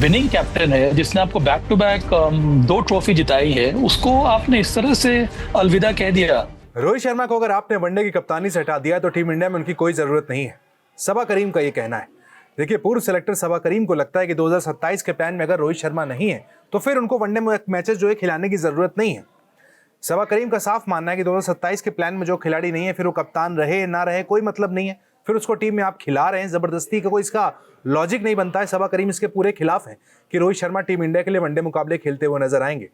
Winning captain है, जिसने आपको बैक टू बैक 2 ट्रॉफी जिताई है, उसको आपने इस तरह से अलविदा कह दिया। रोहित शर्मा को अगर आपने वनडे की कप्तानी से हटा दिया तो टीम इंडिया में उनकी कोई जरूरत नहीं है, सबा करीम का ये कहना है। देखिए, पूर्व सेलेक्टर सबा करीम को लगता है कि 2027 के प्लान में अगर रोहित शर्मा नहीं है तो फिर उनको वनडे में मैचेस जो है खिलाने की जरूरत नहीं है। सबा करीम का साफ मानना है कि 2027 के प्लान में जो खिलाड़ी नहीं है, फिर वो कप्तान रहे ना रहे कोई मतलब नहीं है, फिर उसको टीम में आप खिला रहे हैं जबरदस्ती का, कोई इसका लॉजिक नहीं बनता है। सबा करीम इसके पूरे खिलाफ है कि रोहित शर्मा टीम इंडिया के लिए वनडे मुकाबले खेलते हुए नजर आएंगे।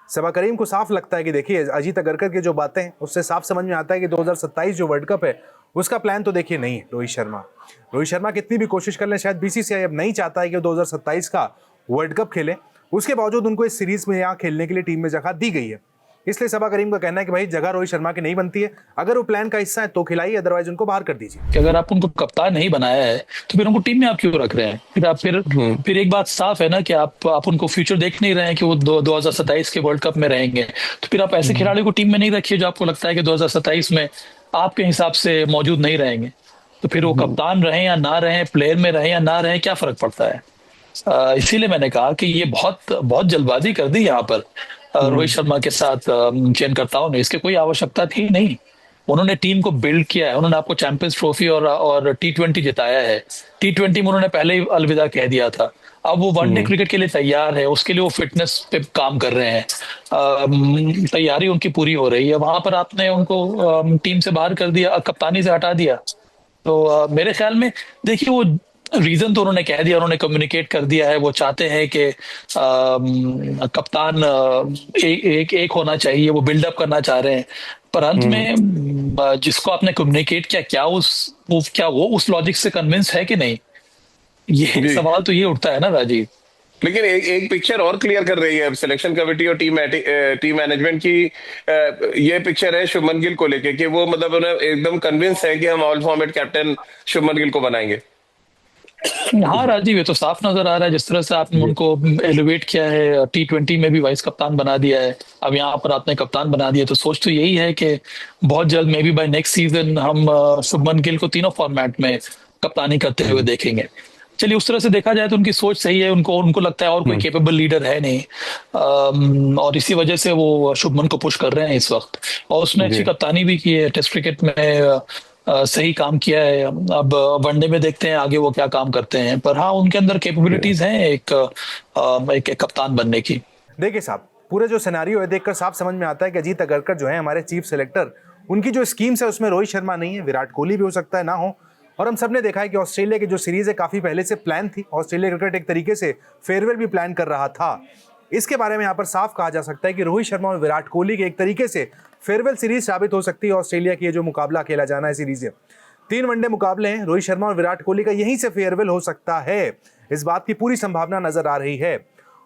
सबा करीम को साफ लगता है कि देखिए, अजीत अगरकर की जो बातें हैं उससे साफ समझ में आता है कि 2027 जो वर्ल्ड कप है उसका प्लान तो देखिए नहीं है। रोहित शर्मा कितनी भी कोशिश कर लें, शायद बीसीसीआई अब नहीं चाहता है कि 2027 का वर्ल्ड कप खेले, उसके बावजूद उनको इस सीरीज में यहाँ खेलने के लिए टीम में जगह दी गई है। इसलिए सबा करीम का कहना है कि भाई जगह रोहित शर्मा की नहीं बनती है, अगर वो प्लान का हिस्सा है तो खिलाइए, अदरवाइज उनको बाहर कर दीजिए। कि अगर आप उनको कप्तान नहीं बनाया है तो फिर उनको टीम में आप क्यों रख रहे हैं? फिर एक बात साफ है ना कि आप उनको फ्यूचर देख नहीं रहे हैं कि वो 2027 के वर्ल्ड कप में रहेंगे। तो फिर आप ऐसे खिलाड़ियों को टीम में नहीं रखिए जो आपको लगता है कि 2027 में आपके हिसाब से मौजूद नहीं रहेंगे। तो फिर वो कप्तान रहे या ना रहे, प्लेयर में रहे या ना रहे, क्या फर्क पड़ता है? इसीलिए मैंने कहा कि ये बहुत बहुत जल्दबाजी कर दी यहाँ पर रोहित शर्मा के साथ चयनकर्ताओं ने। इसकी कोई आवश्यकता थी नहीं। उन्होंने टीम को बिल्ड किया है, उन्होंने आपको चैंपियंस ट्रॉफी और T20 जिताया है। T20 में उन्होंने पहले ही अलविदा कह दिया था। अब वो वनडे क्रिकेट के लिए तैयार है, उसके लिए वो फिटनेस पे काम कर रहे हैं, तैयारी उनकी पूरी हो रही है। वहां पर आपने उनको टीम से बाहर कर दिया, कप्तानी से हटा दिया। तो मेरे ख्याल में देखिए, वो रीजन तो उन्होंने कह दिया, उन्होंने कम्युनिकेट कर दिया है। वो चाहते हैं कि कप्तान एक होना चाहिए, वो बिल्डअप करना चाह रहे हैं। पर अंत में जिसको आपने कम्युनिकेट किया, क्या वो उस लॉजिक से कन्विंस है कि नहीं? ये जी। सवाल तो ये उठता है ना राजीव। लेकिन एक पिक्चर और क्लियर कर रही है सिलेक्शन कमेटी और टीम मैनेजमेंट की। ये पिक्चर है शुभमन गिल को लेके कि वो मतलब उन्हें एकदम कन्विंस है कि हम all format captain Shubman Gill को बनाएंगे। हाँ राजीव, ये तो साफ नजर आ रहा है जिस तरह से आपने उनको एलिवेट किया है। T20 में भी वाइस कप्तान बना दिया है, अब यहाँ पर आपने कप्तान बना दिया। तो सोच तो यही है कि बहुत जल्द, may be by next season, हम शुभमन गिल को तीनों फॉर्मेट में कप्तानी करते हुए देखेंगे। चलिए, उस तरह से देखा जाए तो उनकी सोच सही है। उनको उनको लगता है और कोई केपेबल लीडर है नहीं, और इसी वजह से वो शुभमन को पुश कर रहे हैं इस वक्त। और उसने अच्छी कप्तानी भी की है टेस्ट क्रिकेट में, सही काम किया है। अब वनडे में देखते हैं आगे वो क्या काम करते हैं। पर हाँ, उनके अंदर कैपेबिलिटीज हैं एक कप्तान बनने की। देखिए साहब, पूरे जो सिनेरियो है देखकर साफ समझ में आता है कि अजीत अगरकर जो है हमारे चीफ सेलेक्टर, उनकी जो स्कीम्स है उसमें रोहित शर्मा नहीं है, विराट कोहली भी हो सकता है ना हो। और हम सब ने देखा है कि ऑस्ट्रेलिया की जो सीरीज है काफी पहले से प्लान थी। ऑस्ट्रेलिया क्रिकेट एक तरीके से फेयरवेल भी प्लान कर रहा था। इसके बारे में यहाँ पर साफ कहा जा सकता है कि रोहित शर्मा और विराट कोहली की एक तरीके से फेयरवेल सीरीज साबित हो सकती है। ऑस्ट्रेलिया की जो मुकाबला खेला जाना है सीरीज है, 3 वनडे मुकाबले हैं, रोहित शर्मा और विराट कोहली का यहीं से फेयरवेल हो सकता है। इस बात की पूरी संभावना नजर आ रही है।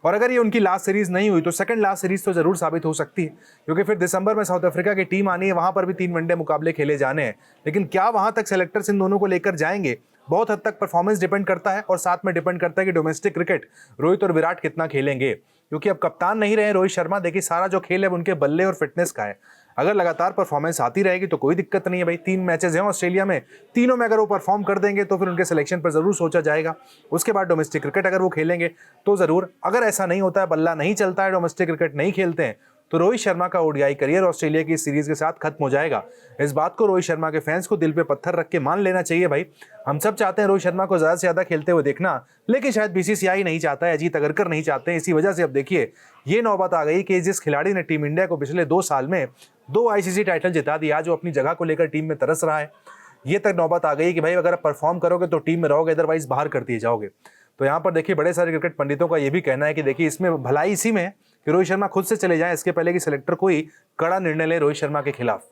और अगर ये उनकी लास्ट सीरीज नहीं हुई तो सेकंड लास्ट सीरीज तो जरूर साबित हो सकती है, क्योंकि फिर दिसंबर में साउथ अफ्रीका की टीम आनी है, वहां पर भी 3 वनडे मुकाबले खेले जाने हैं। लेकिन क्या वहां तक सेलेक्टर्स इन दोनों को लेकर जाएंगे, बहुत हद तक परफॉर्मेंस डिपेंड करता है। और साथ में डिपेंड करता है कि डोमेस्टिक क्रिकेट रोहित और विराट कितना खेलेंगे, क्योंकि अब कप्तान नहीं रहे रोहित शर्मा। देखिए, सारा जो खेल है उनके बल्ले और फिटनेस का है। अगर लगातार परफॉर्मेंस आती रहेगी तो कोई दिक्कत नहीं है भाई। 3 मैचेस हैं ऑस्ट्रेलिया में, तीनों में अगर वो परफॉर्म कर देंगे तो फिर उनके सिलेक्शन पर जरूर सोचा जाएगा। उसके बाद डोमेस्टिक क्रिकेट अगर वो खेलेंगे तो जरूर। अगर ऐसा नहीं होता है, बल्ला नहीं चलता है, डोमेस्टिक क्रिकेट नहीं खेलते हैं, तो रोहित शर्मा का ओडीआई करियर ऑस्ट्रेलिया की सीरीज के साथ खत्म हो जाएगा। इस बात को रोहित शर्मा के फैंस को दिल पे पत्थर रख के मान लेना चाहिए भाई। हम सब चाहते हैं रोहित शर्मा को ज्यादा से ज्यादा खेलते हुए देखना, लेकिन शायद बीसीसीआई नहीं चाहता है, अजीत अगरकर नहीं चाहते हैं। इसी वजह से अब देखिए, ये नौबत आ गई कि जिस खिलाड़ी ने टीम इंडिया को पिछले 2 साल में 2 आईसीसी टाइटल जिता दिया, जो अपनी जगह को लेकर टीम में तरस रहा है, ये तक नौबत आ गई कि भाई अगर आप परफॉर्म करोगे तो टीम में रहोगे, अदरवाइज बाहर कर दिए जाओगे। तो यहाँ पर देखिए, बड़े सारे क्रिकेट पंडितों का ये भी कहना है कि देखिए, इसमें भलाई इसी में है कि रोहित शर्मा खुद से चले जाएं, इसके पहले कि सेलेक्टर कोई कड़ा निर्णय ले रोहित शर्मा के खिलाफ।